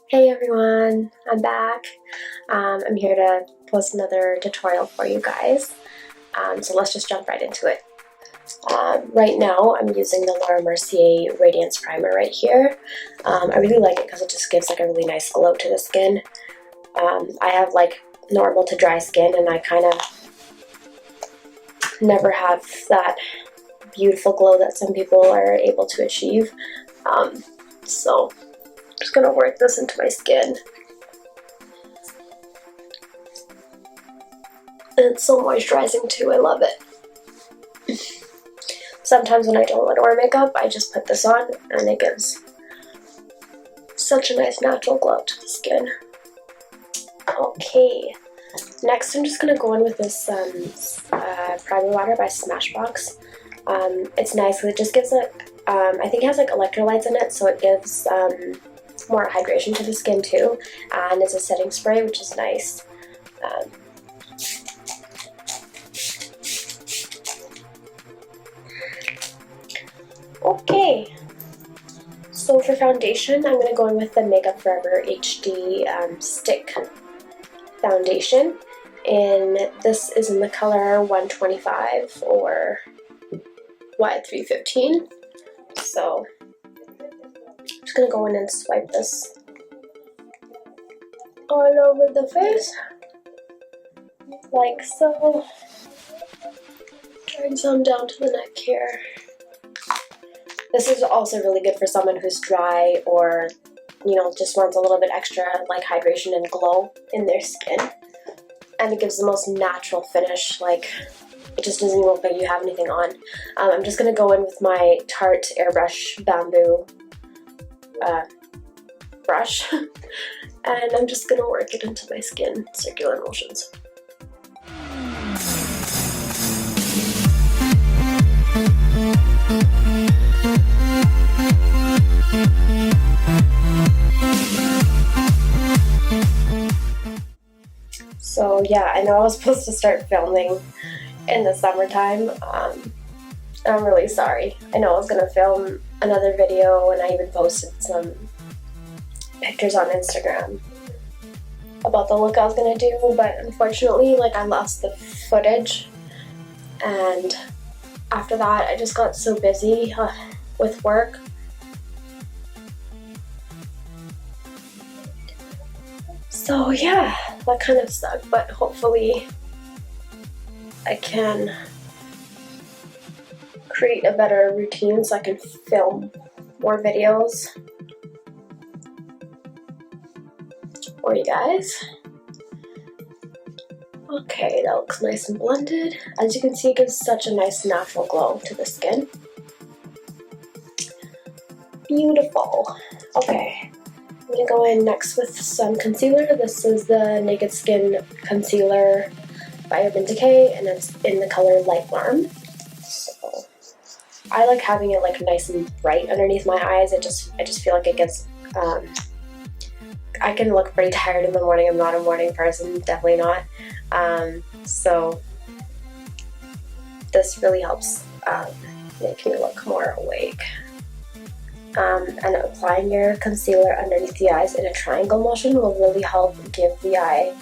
Hey everyone, I'm back. I'm here to post another tutorial for you guys. So let's just jump right into it. Right now I'm using the Laura Mercier Radiance Primer right here. I really like it because it just gives like a really nice glow to the skin. I have like normal to dry skin and I kind of never have that beautiful glow that some people are able to achieve. So I'm just gonna work this into my skin. And it's so moisturizing too, I love it. Sometimes when I don't want to wear makeup, I just put this on and it gives such a nice natural glow to the skin. Okay, next I'm just going to go in with this primer water by Smashbox. It's nice because it just gives I think it has like electrolytes in it, so it gives more hydration to the skin too, and it's a setting spray, which is nice. Okay, so for foundation, I'm going to go in with the Makeup Forever HD Stick Foundation, and this is in the color 125 or Y315. So I'm just going to go in and swipe this all over the face, like so. Drag some down to the neck here. This is also really good for someone who's dry or, you know, just wants a little bit extra like hydration and glow in their skin. And it gives the most natural finish, like it just doesn't even look like you have anything on. I'm just going to go in with my Tarte Airbrush Bamboo brush and I'm just going to work it into my skin, circular motions. So yeah, I know I was supposed to start filming in the summertime. I'm really sorry. I know I was going to film another video and I even posted some pictures on Instagram about the look I was going to do, but unfortunately like I lost the footage, and after that I just got so busy with work. So yeah, that kind of sucked, but hopefully I can create a better routine so I can film more videos for you guys. Okay, that looks nice and blended. As you can see, it gives such a nice natural glow to the skin. Beautiful. Okay. I'm going to go in next with some concealer. This is the Naked Skin Concealer by Decay, and it's in the color Light Warm. So I like having it like nice and bright underneath my eyes. I just feel like it gives. I can look pretty tired in the morning. I'm not a morning person, definitely not. So this really helps make me look more awake. And applying your concealer underneath the eyes in a triangle motion will really help give the eye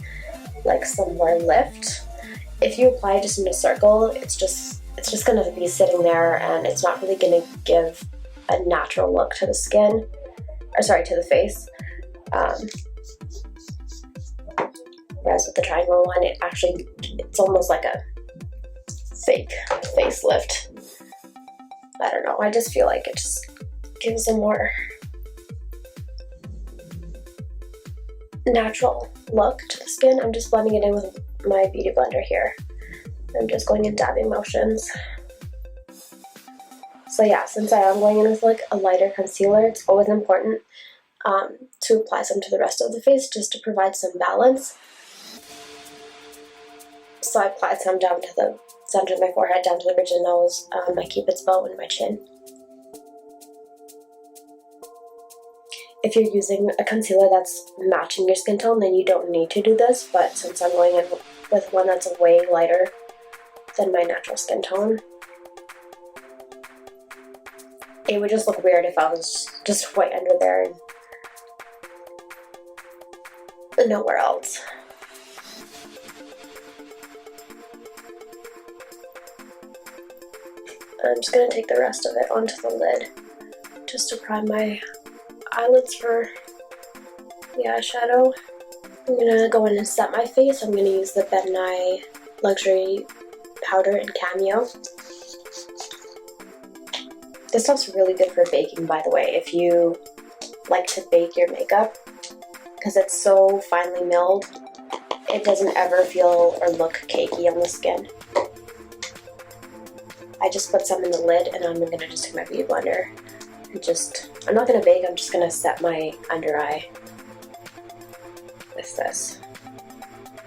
like some more lift. If you apply just in a circle, it's just going to be sitting there and it's not really going to give a natural look to the skin, or sorry, to the face. Whereas with the triangle one, it's almost like a fake facelift. I don't know, I just feel like it just gives a more natural look to the skin. I'm just blending it in with my beauty blender here. I'm just going in dabbing motions. So yeah, since I am going in with like a lighter concealer, it's always important to apply some to the rest of the face just to provide some balance. So I applied some down to the center of my forehead, down to the bridge of the nose, my cupid's bow, and my chin. If you're using a concealer that's matching your skin tone, then you don't need to do this, but since I'm going in with one that's way lighter than my natural skin tone. It would just look weird if I was just white under there and nowhere else. I'm just going to take the rest of it onto the lid just to prime my eyelids for the eyeshadow. I'm going to go in and set my face. I'm going to use the Ben Nye Luxury Powder in Cameo. This stuff's really good for baking, by the way, if you like to bake your makeup, because it's so finely milled, it doesn't ever feel or look cakey on the skin. I just put some in the lid, and I'm gonna just take my beauty blender and I'm not gonna bake, I'm just gonna set my under eye with this.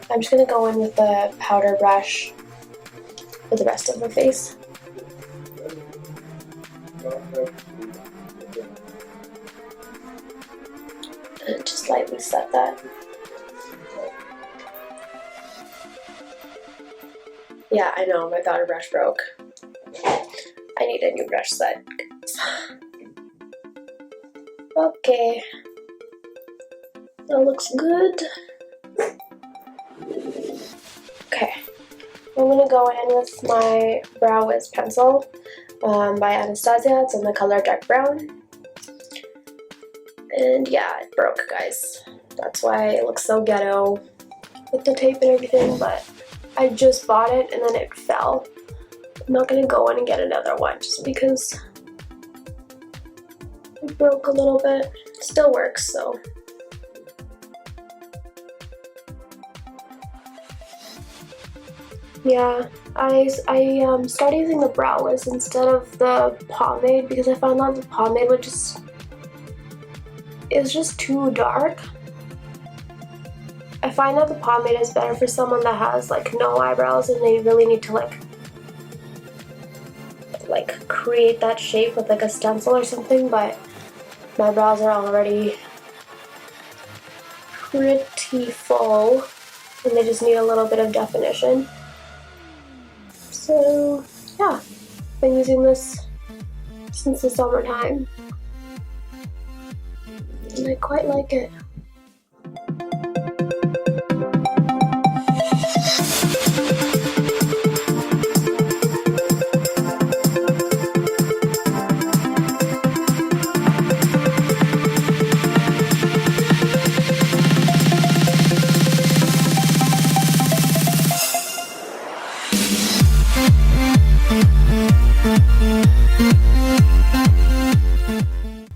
I'm just gonna go in with the powder brush for the rest of the face. And just lightly set that. Yeah, I know, my powder brush broke. I need a new brush set. Okay. That looks good. Okay. I'm gonna go in with my Brow Wiz pencil by Anastasia. It's in the color dark brown. And yeah, it broke, guys. That's why it looks so ghetto with the tape and everything, but I just bought it and then it fell. I'm not gonna go in and get another one just because it broke a little bit. It still works, so. Yeah, I started using the Brow Wiz instead of the pomade because I found that the pomade would it's just too dark. I find that the pomade is better for someone that has like no eyebrows and they really need to like create that shape with like a stencil or something, but my brows are already pretty full and they just need a little bit of definition. So yeah, I've been using this since the summertime and I quite like it.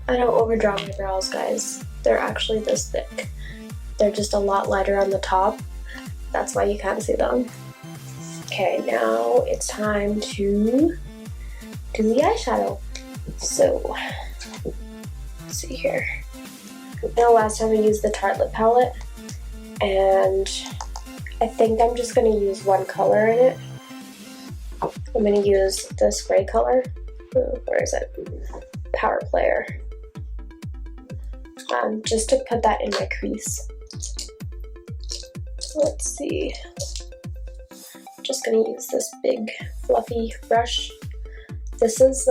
I don't overdraw my brows, guys. They're actually this thick. They're just a lot lighter on the top. That's why you can't see them. Okay, now it's time to do the eyeshadow. So, let's see here. I know last time I used the Tartelette palette, and I think I'm just going to use one color in it. I'm going to use this gray color. Where is it? Power Player. Just to put that in my crease. Let's see. Just gonna use this big fluffy brush. This is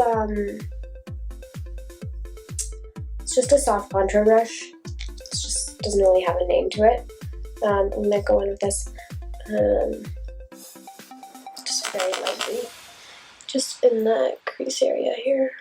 it's just a soft contour brush. It just doesn't really have a name to it. I'm gonna go in with this just very lightly, just in the crease area here.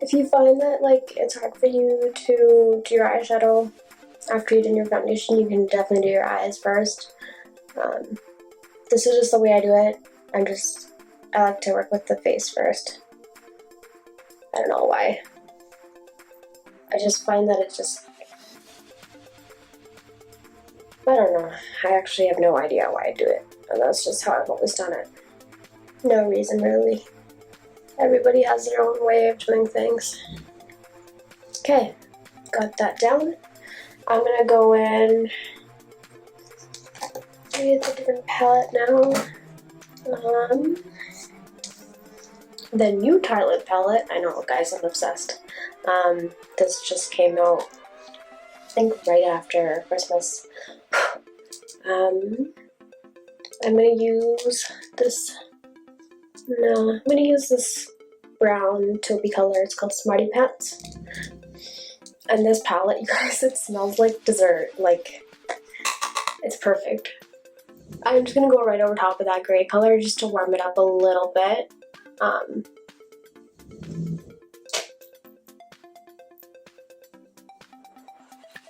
If you find that it's hard for you to do your eyeshadow after you've done your foundation, you can definitely do your eyes first. This is just the way I do it. I like to work with the face first. I don't know why. I just find that I don't know. I actually have no idea why I do it. And that's just how I've always done it. No reason, really. Everybody has their own way of doing things. Okay, got that down. I'm gonna go in with a different palette now. The new Tartelette palette. I know, guys, I'm obsessed. This just came out, I think, right after Christmas. I'm gonna use this. No, I'm gonna use this brown taupey color. It's called Smarty Pants. And this palette, you guys, it smells like dessert. Like, it's perfect. I'm just gonna go right over top of that gray color just to warm it up a little bit.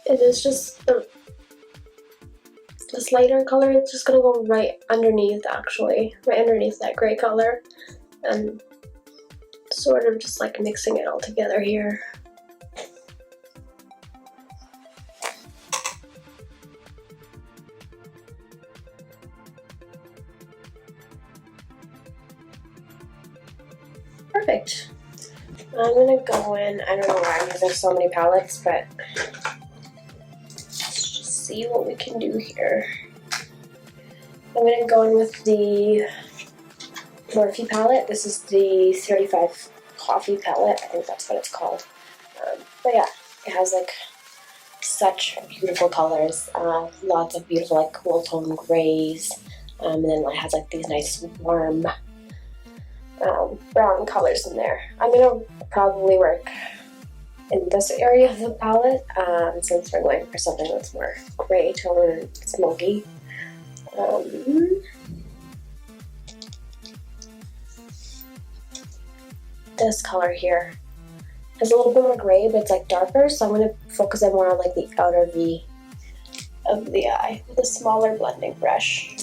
It is just this lighter color. It's just gonna go right underneath, actually, right underneath that gray color, and sort of just like mixing it all together here. Perfect. I'm gonna go in, I don't know why I'm using so many palettes, but let's just see what we can do here. I'm gonna go in with the Morphe palette. This is the 35 Coffee palette. I think that's what it's called. But yeah, it has like such beautiful colors. Lots of beautiful like cool tone grays. And then it has like these nice warm brown colors in there. I'm gonna probably work in this area of the palette since we're going for something that's more gray tone and smoky. This color here has a little bit more gray, but it's like darker, so I'm going to focus in more on like the outer V of the eye with a smaller blending brush.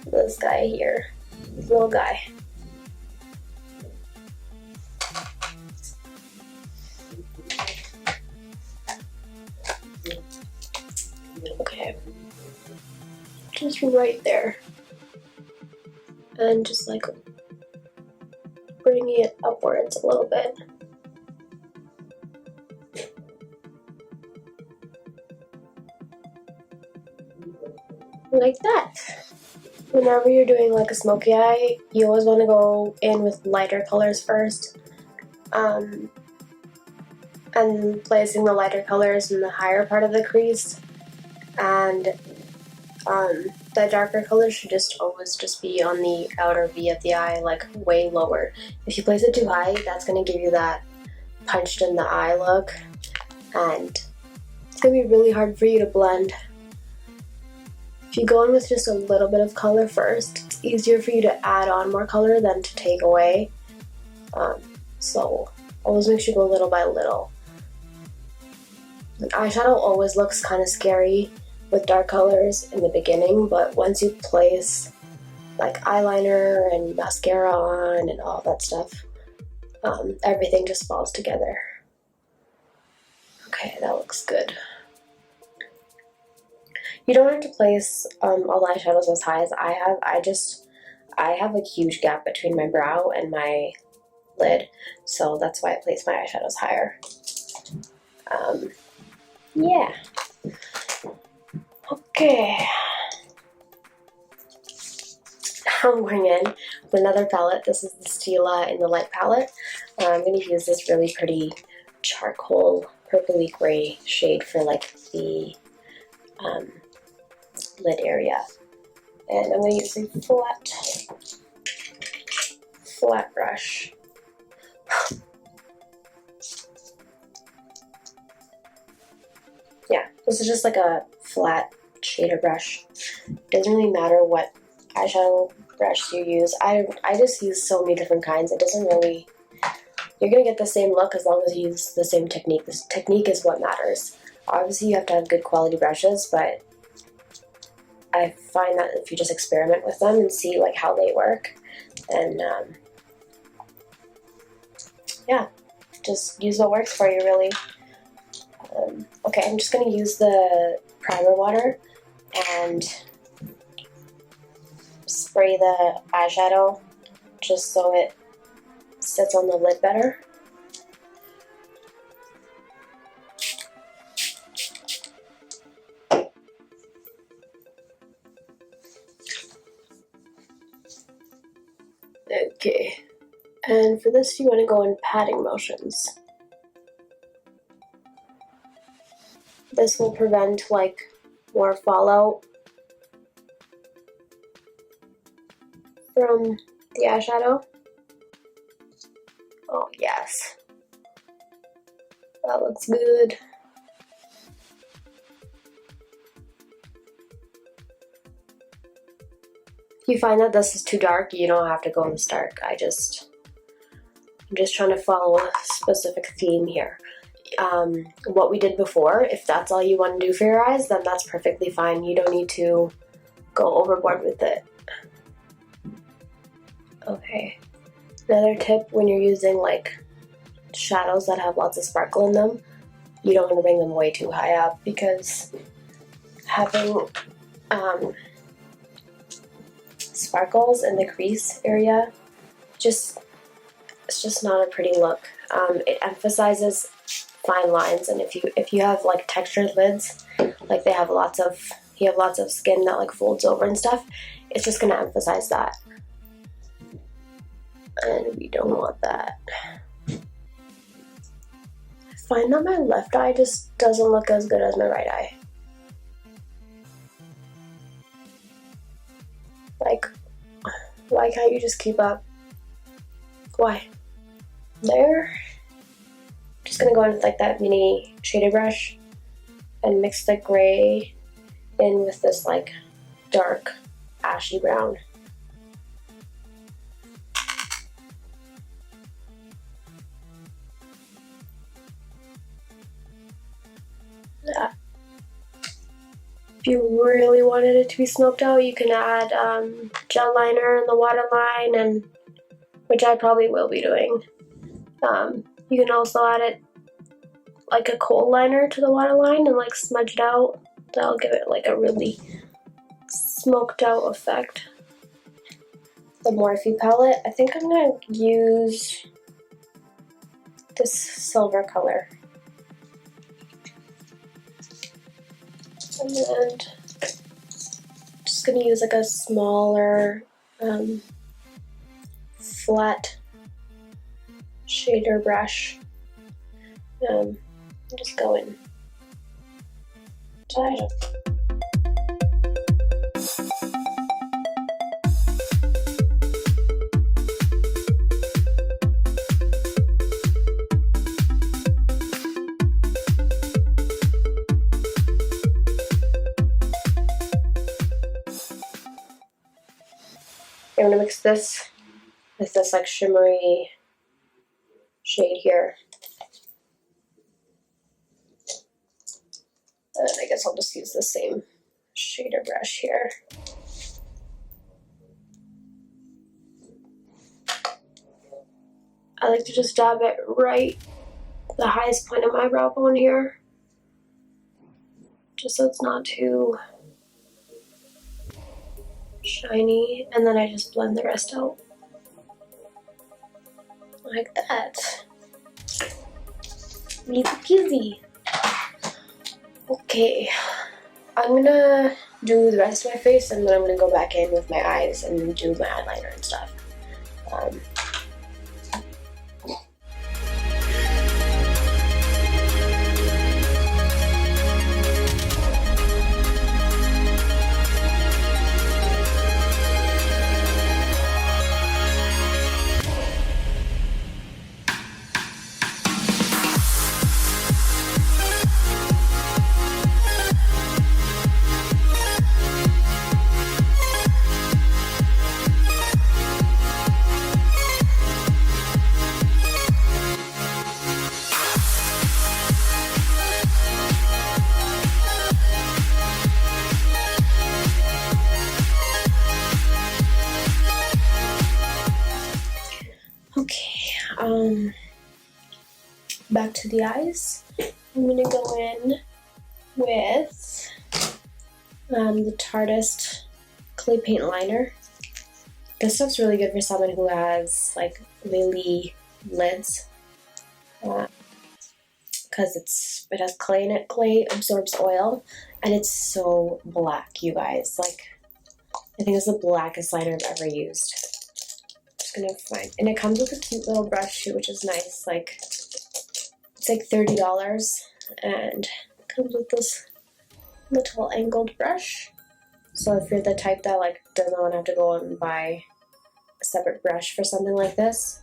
This guy here, this little guy. Okay, just right there, and just like bringing it upwards a little bit. Like that. Whenever you're doing like a smoky eye, you always want to go in with lighter colors first. And placing the lighter colors in the higher part of the crease. And the darker colors should just always just be on the outer V of the eye, like way lower. If you place it too high, that's going to give you that punched in the eye look. And it's going to be really hard for you to blend. If you go in with just a little bit of color first, it's easier for you to add on more color than to take away. So always make sure you go little by little. And eyeshadow always looks kind of scary with dark colors in the beginning, but once you place like eyeliner and mascara on and all that stuff, everything just falls together. Okay, that looks good. You don't have to place all the eyeshadows as high as I have. I have a huge gap between my brow and my lid, so that's why I place my eyeshadows higher. Yeah. Okay. I'm going in with another palette. This is the Stila in the light palette. I'm going to use this really pretty charcoal purpley gray shade for like the lid area. And I'm going to use a flat brush. Yeah, this is just like a flat shader brush. Doesn't really matter what eyeshadow brush you use. I just use so many different kinds. It doesn't really, you're gonna get the same look as long as you use the same technique. This technique is what matters. Obviously you have to have good quality brushes, but I find that if you just experiment with them and see like how they work, then yeah, just use what works for you, really. Okay, I'm just going to use the primer water and spray the eyeshadow just so it sits on the lid better. Okay, and for this you want to go in patting motions. This will prevent like more fallout from the eyeshadow. Oh yes, that looks good. If you find that this is too dark, you don't have to go this dark. I'm just trying to follow a specific theme here. What we did before, if that's all you want to do for your eyes, then that's perfectly fine. You don't need to go overboard with it. Okay. Another tip when you're using like shadows that have lots of sparkle in them, you don't want to bring them way too high up because having sparkles in the crease area it's just not a pretty look. It emphasizes fine lines, and if you have like textured lids, like you have lots of skin that like folds over and stuff, it's just gonna emphasize that, and we don't want that. I find that my left eye just doesn't look as good as my right eye. Like, why can't you just keep up? Why? There. Just gonna go in with like that mini shader brush and mix the gray in with this like dark ashy brown. Yeah. If you really wanted it to be smoked out, you can add gel liner in the waterline, and which I probably will be doing. You can also add it like a coal liner to the waterline and like smudge it out. That'll give it like a really smoked out effect. The Morphe palette, I think I'm gonna use this silver color. And then just gonna use like a smaller flat shader brush. Just go in. I'm gonna mix this with this like shimmery shade here. And I guess I'll just use the same shader brush here. I like to just dab it right the highest point of my brow bone here, just so it's not too shiny, and then I just blend the rest out like that. Easy peasy. Okay, I'm gonna do the rest of my face, and then I'm gonna go back in with my eyes and do my eyeliner and stuff. Back to the eyes. I'm gonna go in with the Tarte clay paint liner. This stuff's really good for someone who has like lily lids, because it has clay in it. Clay absorbs oil, and it's so black, you guys. Like, I think it's the blackest liner I've ever used. Just gonna find, and it comes with a cute little brush too, which is nice. Like, it's like $30, and it comes with this little angled brush. So if you're the type that like doesn't want to have to go and buy a separate brush for something like this,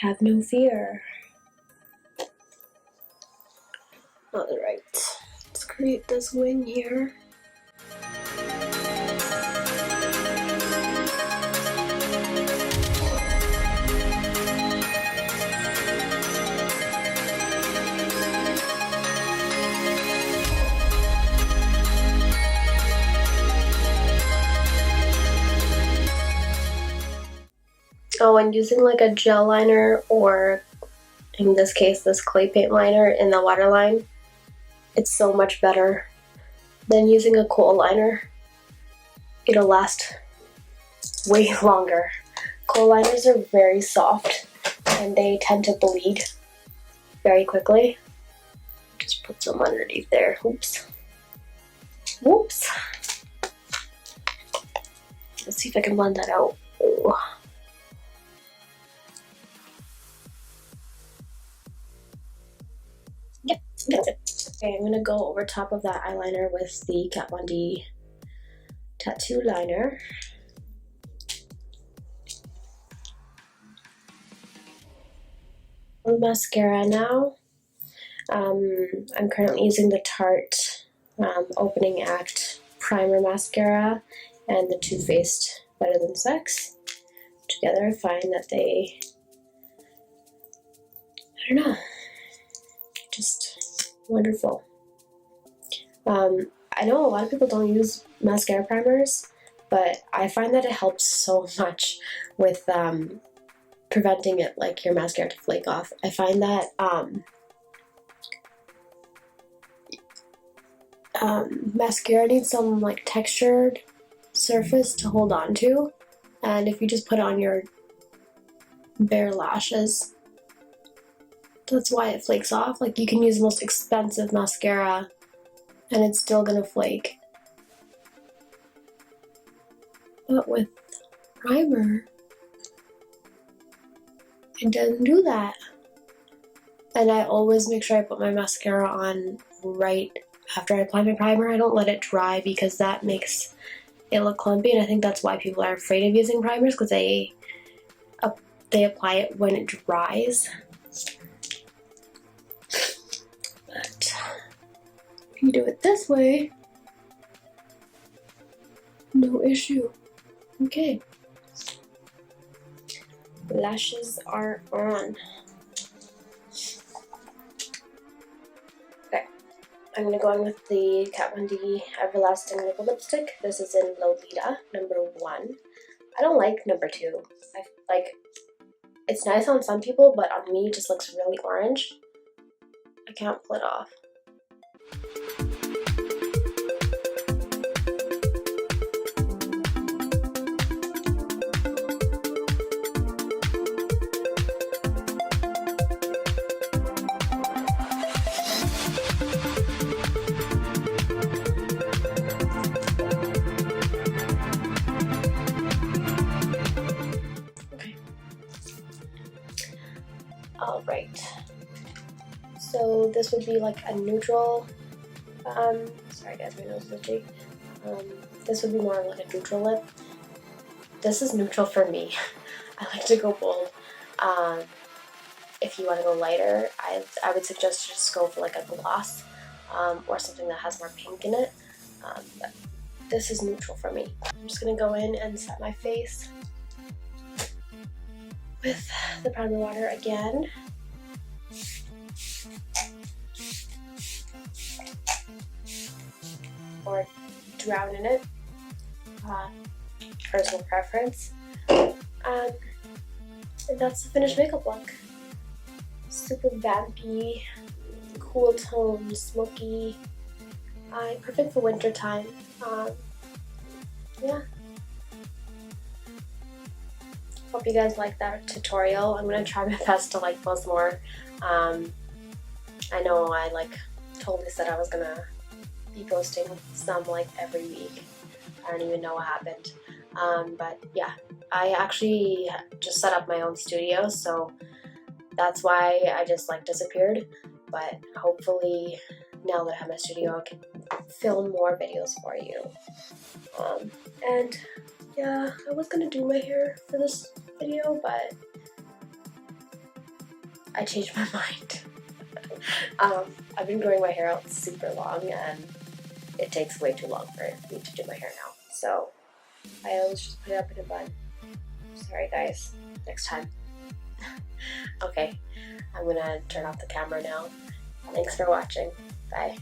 have no fear. Alright, let's create this wing here. Oh, and using like a gel liner, or in this case this clay paint liner in the waterline, it's so much better than using a kohl liner. It'll last way longer. Kohl liners are very soft and they tend to bleed very quickly. Just put some underneath there. Oops. Whoops. Let's see if I can blend that out. Oh. Yep, that's it. Okay, I'm gonna go over top of that eyeliner with the Kat Von D tattoo liner. Mascara now. I'm currently using the Tarte Opening Act Primer Mascara and the Too Faced Better Than Sex. Together I find that they, I don't know, just wonderful. I know a lot of people don't use mascara primers, but I find that it helps so much with preventing it, like your mascara to flake off. I find that mascara needs some like textured surface to hold on to, and if you just put it on your bare lashes, that's why it flakes off. Like, you can use the most expensive mascara and it's still gonna flake. But with primer, it doesn't do that. And I always make sure I put my mascara on right after I apply my primer. I don't let it dry because that makes it look clumpy, and I think that's why people are afraid of using primers, because they apply it when it dries. But if you do it this way, no issue. Okay. Lashes are on. Okay, I'm gonna go on with the Kat Von D Everlasting Liquid Lipstick. This is in Lolita, number 1. I don't like number 2. It's nice on some people, but on me it just looks really orange. I can't pull it off. Alright, so this would be like a neutral, sorry guys, my nose is itchy. This would be more of like a neutral lip. This is neutral for me. I like to go bold. If you want to go lighter, I would suggest you just go for like a gloss, or something that has more pink in it. But this is neutral for me. I'm just going to go in and set my face with the primer water again. Or drown in it. Personal preference. And that's the finished makeup look. Super vampy, cool tone, smoky eye, perfect for winter time. Yeah. Hope you guys like that tutorial. I'm gonna try my best to like post more. I know I like totally said I was gonna be posting some like every week. I don't even know what happened. But yeah, I actually just set up my own studio, so that's why I just like disappeared. But hopefully now that I have my studio, I can film more videos for you. And yeah, I was gonna do my hair for this video, but I changed my mind. I've been growing my hair out super long, and it takes way too long for me to do my hair now. So I always just put it up in a bun. Sorry guys, next time. Okay, I'm gonna turn off the camera now. Thanks for watching. Bye.